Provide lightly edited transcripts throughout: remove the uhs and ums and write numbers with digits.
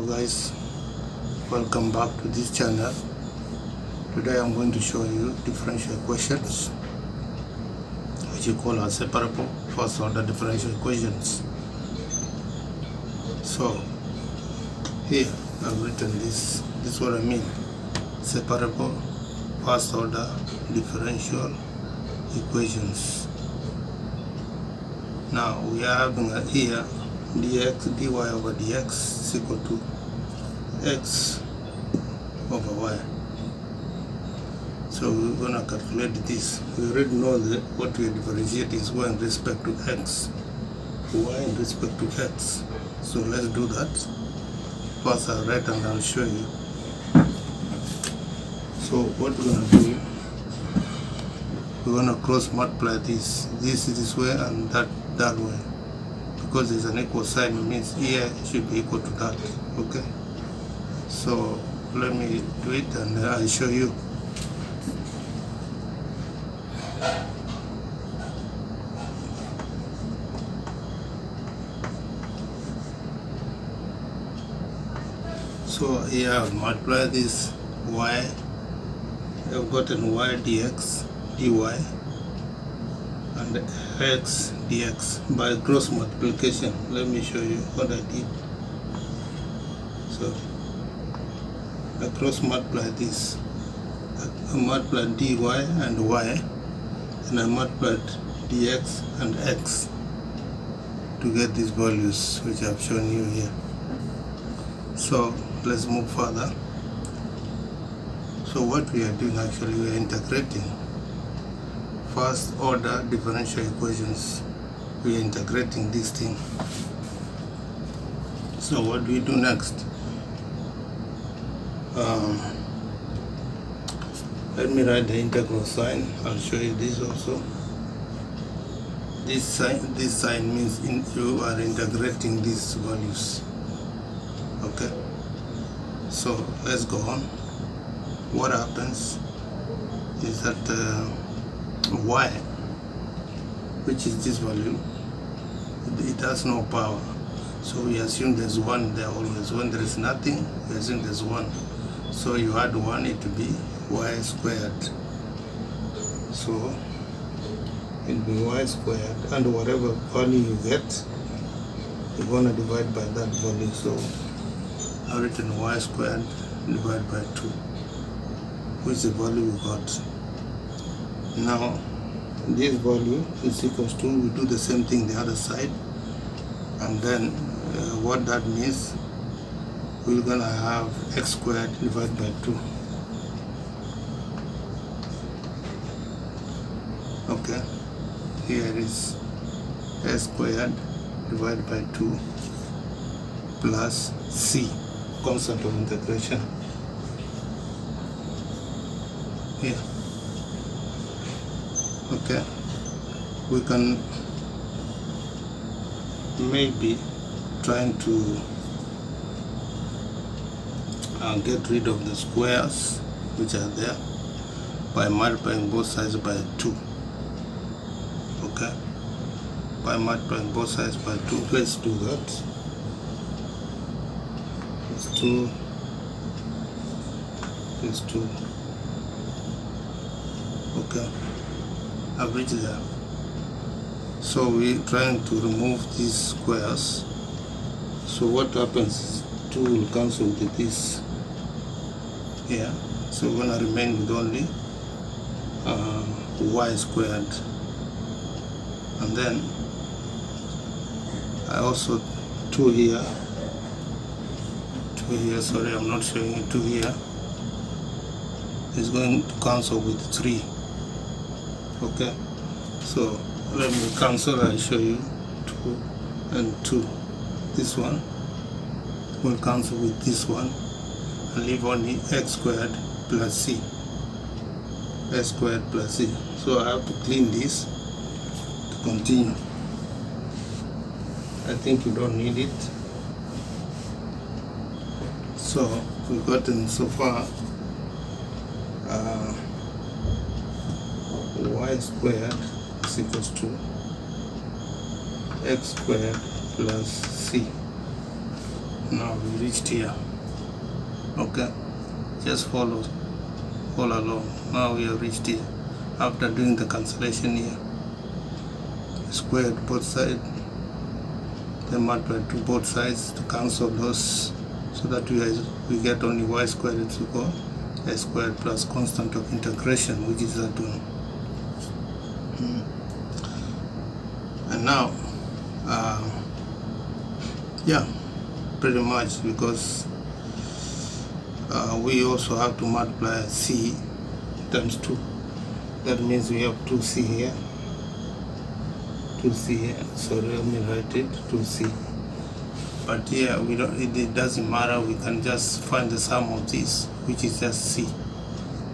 guys, welcome back to this channel. Today I'm going to show you differential equations, which you call as separable first order differential equations. So here I've written this is what I mean: separable first order differential equations. Now we are having here dx dy over dx is equal to x over y. So we're going to calculate this. We already know that what we differentiate is y in respect to x, y in respect to x. So let's do that. First I'll write and I'll show you. So what we're going to do, we're going to cross multiply this way and that way. Because there's an equal sign, it means here should be equal to that. Okay, so let me do it and I'll show you. So here I've multiplied this y, I've gotten y dx dy and x dx by cross multiplication. Let me show you what I did. So I cross multiply this. I multiplied dy and y, and I multiplied dx and x to get these values which I've shown you here. So let's move further. So what we are doing, actually we are integrating first order differential equations. We are integrating this thing. So what do we do next? Let me write the integral sign. I'll show you this also. This sign means you are integrating these values. Okay, so let's go on. What happens is that y, which is this value, it has no power, so we assume there's 1 there always. When there is nothing, we assume there's 1, so you add 1, it will be y squared. So it will be y squared, and whatever value you get, you're going to divide by that value. So I've written y squared divided by 2, which is the value we got. Now this value is equals to, we do the same thing the other side, and then what that means, we're gonna have x squared divided by 2. Okay, here it is s squared divided by 2 plus c, constant of integration here. Okay, we can maybe trying to get rid of the squares which are there by multiplying both sides by 2. Okay, by multiplying both sides by 2, let's do that. It's 2, it's 2. Okay, I've reached there. So we're trying to remove these squares. So what happens is 2 will cancel with this here. So we're going to remain with only y squared. And then I also 2 here, sorry, I'm not showing you 2 here, is going to cancel with 3. Okay, so let me cancel. I'll show you 2 and 2. This one will cancel with this one and leave only x squared plus c, s squared plus c. So I have to clean this to continue. I think you don't need it. So we've gotten so far y squared is equals to x squared plus c. Now we reached here. Okay, just follow along. Now we have reached here. After doing the cancellation here, squared both sides, then multiply to both sides to cancel those, so that we get only y squared is equal a squared plus constant of integration, which is that one. And now yeah, pretty much, because we also have to multiply c times 2. That means we have 2c here, 2c here. So let me write it 2c. But here we don't, it doesn't matter, we can just find the sum of this, which is just c.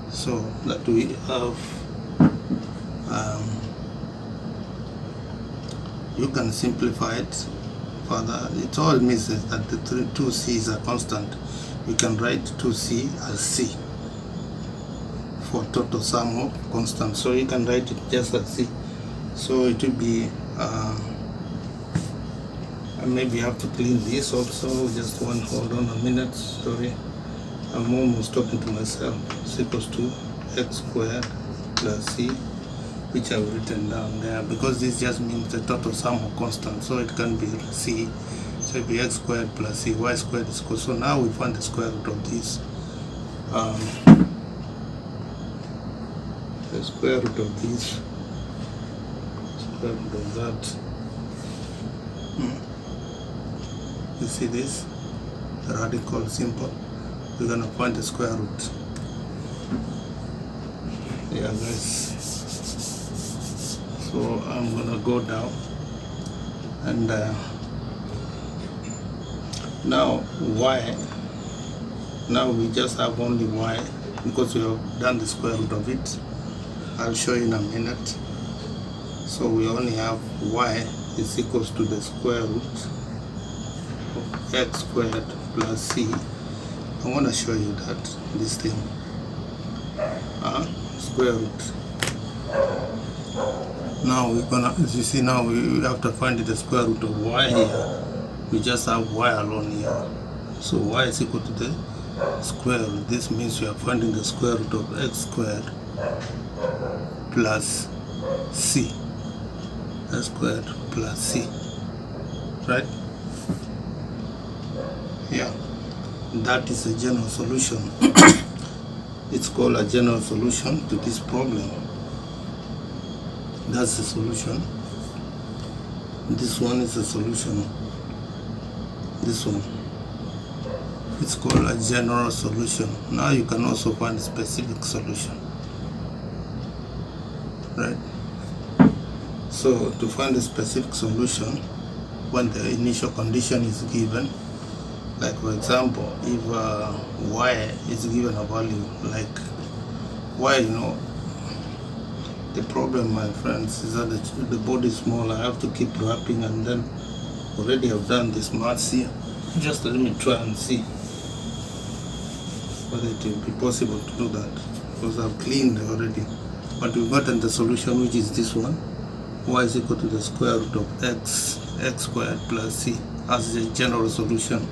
So that we have you can simplify it further. It all means that the 2c is a constant. You can write 2c as c for total sum of constant. So you can write it just as c. So it will be I maybe have to clean this also. Just one, hold on a minute. Sorry, I'm almost talking to myself. Is equals to x squared plus c, which I've written down there, because this just means the total sum of constant, so it can be c. So it will be x squared plus c, y squared is equal. So now we find the square root of this. The square root of this, square root of that. You see this radical symbol? We're gonna find the square root. Yeah, guys. So I'm gonna go down, and now y. Now we just have only y, because we have done the square root of it. I'll show you in a minute. So we only have y is equals to the square root of x squared plus c. I want to show you that this thing, square root. Now we're gonna, as you see, now we have to find the square root of y here. We just have y alone here. So y is equal to the square root. This means we are finding the square root of x squared plus c. X squared plus c. Right? Yeah. That is a general solution. It's called a general solution to this problem. That's the solution. This one is a solution. This one. It's called a general solution. Now you can also find a specific solution. Right? So to find a specific solution, when the initial condition is given, like for example, if y is given a value like y, the problem, my friends, is that the body is small. I have to keep wrapping, and then already I've done this maths here. Just let me try and see whether it will be possible to do that, because I've cleaned already. But we've gotten the solution, which is this one. Y is equal to the square root of x squared plus c as the general solution.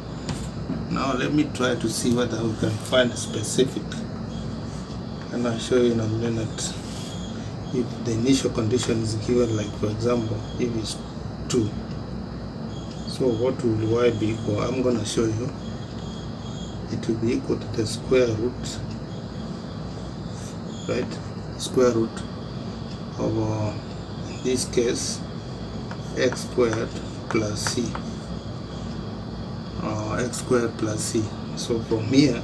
Now let me try to see whether we can find a specific, and I'll show you in a minute. If the initial condition is given, like for example, if it's 2, so what will y be equal? I'm going to show you. It will be equal to the square root, right? Square root of, in this case, x squared plus c. X squared plus c. So from here,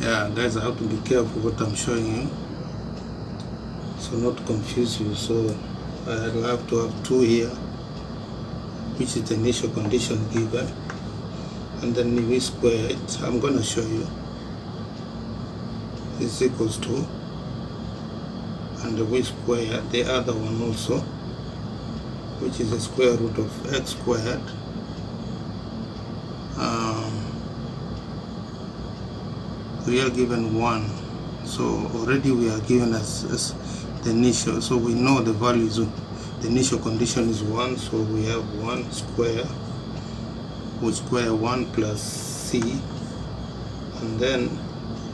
yeah, guys, I have to be careful what I'm showing you, so not to confuse you. So I'll have to have 2 here, which is the initial condition given, and then if we square it, I'm going to show you, is equals to, and we square the other one also, which is the square root of x squared we are given 1, so already we are given as the initial, so we know the values The initial condition is 1, so we have 1 square, we square 1 plus c, and then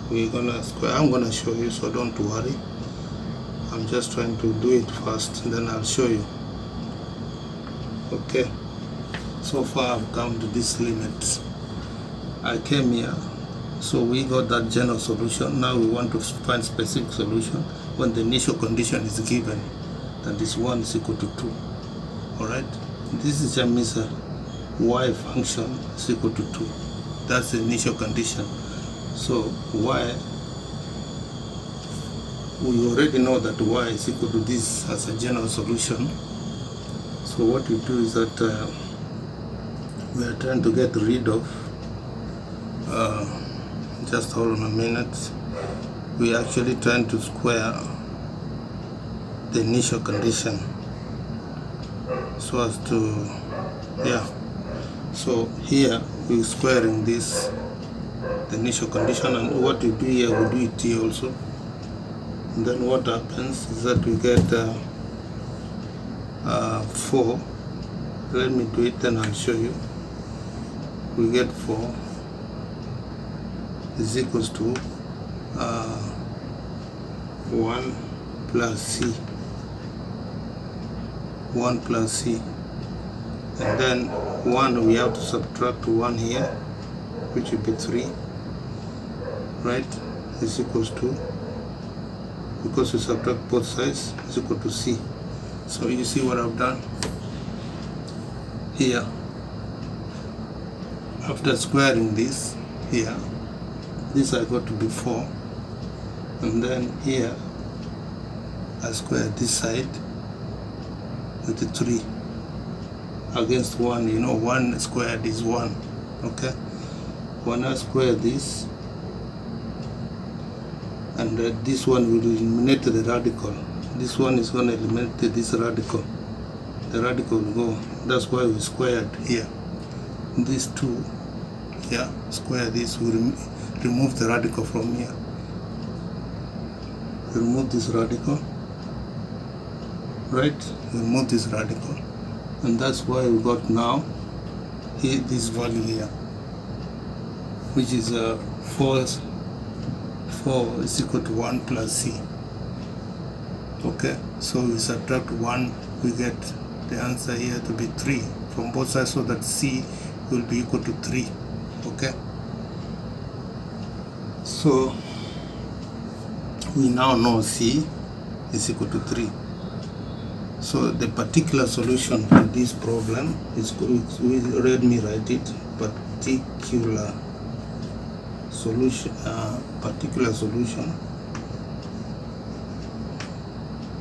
we're gonna square. I'm gonna show you, so don't worry. I'm just trying to do it fast, and then I'll show you. Okay, so far I've come to this limit. I came here, so we got that general solution. Now we want to find specific solution when the initial condition is given, that is 1 is equal to 2. Alright, this is just means a y function is equal to 2. That's the initial condition. So y, we already know that y is equal to this as a general solution. So what we do is that we are trying to get rid of, just hold on a minute, we are actually trying to square the initial condition so as to, yeah, so here we're squaring this, the initial condition, and what we do here, we do it here also. And then what happens is that we get 4. Let me do it, then I'll show you. We get 4 is equals to 1 plus c, 1 plus c, and then 1 we have to subtract 1 here, which will be 3, right, is equals to, because we subtract both sides, is equal to c. So you see what I've done here. After squaring this here, this I got to be 4, and then here I square this side with the 3 against 1. You know, 1 squared is 1. Okay, when I square this, and this one will eliminate the radical. This one is going to eliminate this radical. The radical will go. That's why we squared here. These 2, yeah, square this. We remove the radical from here. We remove this radical, right? We remove this radical, and that's why we got now here this value here, which is 4 is equal to 1 plus c. Okay, so we subtract 1, we get the answer here to be 3 from both sides, so that c will be equal to 3. Okay, so we now know c is equal to 3. So the particular solution for this problem is, let me write it, particular solution,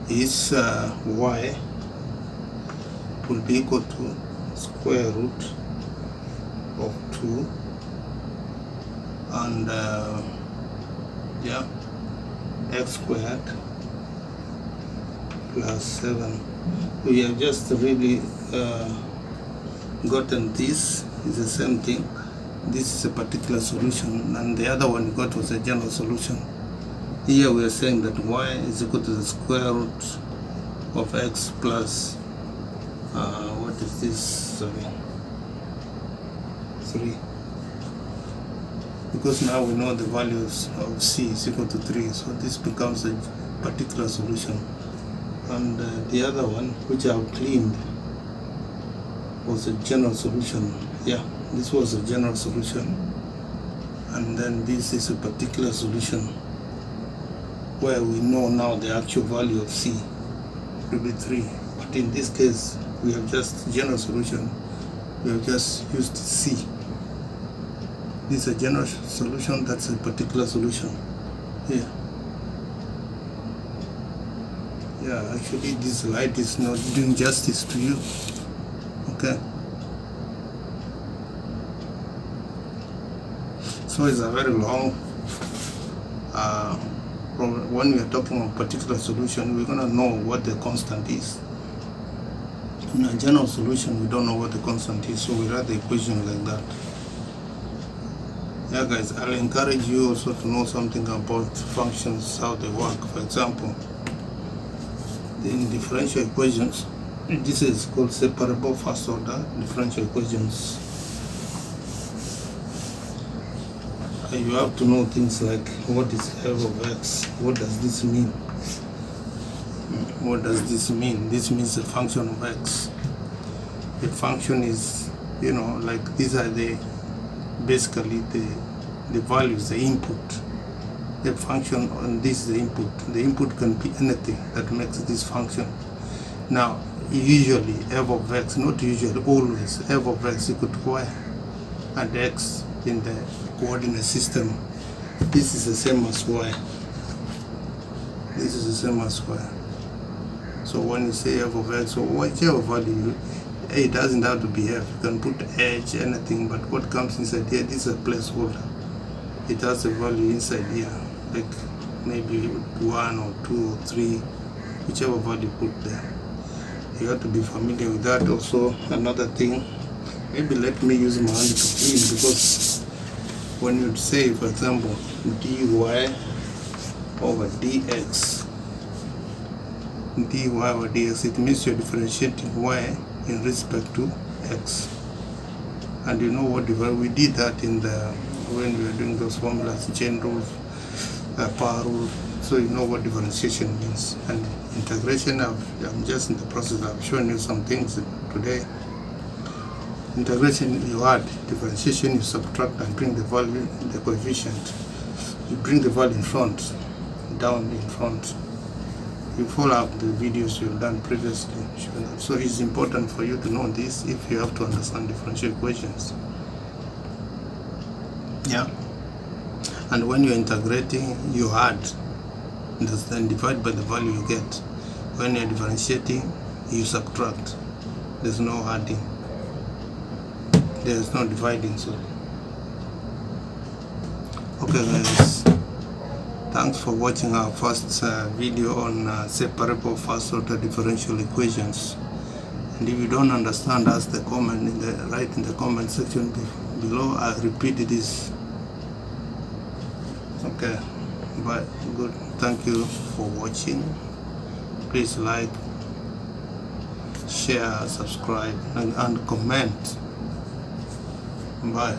is y will be equal to square root of 2 and yeah, x squared plus 7. We have just really gotten this is the same thing. This is a particular solution, and the other one we got was a general solution. Here we are saying that y is equal to the square root of x plus what is this? Sorry, 3. Because now we know the values of c is equal to 3, so this becomes a particular solution. And the other one, which I've cleaned, was a general solution. Yeah, this was a general solution, and then this is a particular solution where we know now the actual value of c will be 3. But in this case, we have just general solution. We have just used c. This is a general solution. That's a particular solution. Here. Yeah, actually this light is not doing justice to you. Okay. So it's a very long problem. When we are talking about particular solution, we're gonna know what the constant is. In a general solution, we don't know what the constant is, so we write the equation like that. Yeah guys, I'll encourage you also to know something about functions, how they work. For example, in differential equations, This is called separable first order differential equations. You have to know things like what is f of x, what does this mean? What does this mean? This means a function of x. The function is, like these are basically the values, the input. The function on this is the input. The input can be anything that makes this function. Now, usually f of x, not usually, always, f of x equal to y and x in the coordinate system. This is the same as y. This is the same as y. So when you say f of x, or whichever value, it doesn't have to be f. You can put h, anything, but what comes inside here, this is a placeholder. It has a value inside here, like maybe 1 or 2 or 3, whichever value you put there. You have to be familiar with that. Also, another thing, maybe let me use my hand to clean, because when you say, for example, dy over dx, dy over dx, it means you're differentiating y in respect to x. And you know what, we did that when we were doing those formulas, chain rule, power rule. So you know what differentiation means. And integration, I'm just in the process of showing you some things today. Integration, you add. Differentiation, you subtract and bring the value, the coefficient. You bring the value in front, down in front. You follow up the videos you've done previously. So it's important for you to know this if you have to understand differential equations. Yeah. And when you're integrating, you add, then divide by the value you get. When you're differentiating, you subtract. There's no adding. There's no dividing. So, okay, guys. Thanks for watching our first video on separable first order differential equations. And if you don't understand, ask the comment write in the comment section below. I'll repeat this. Okay, but good. Thank you for watching. Please like, share, subscribe, and comment. Bye.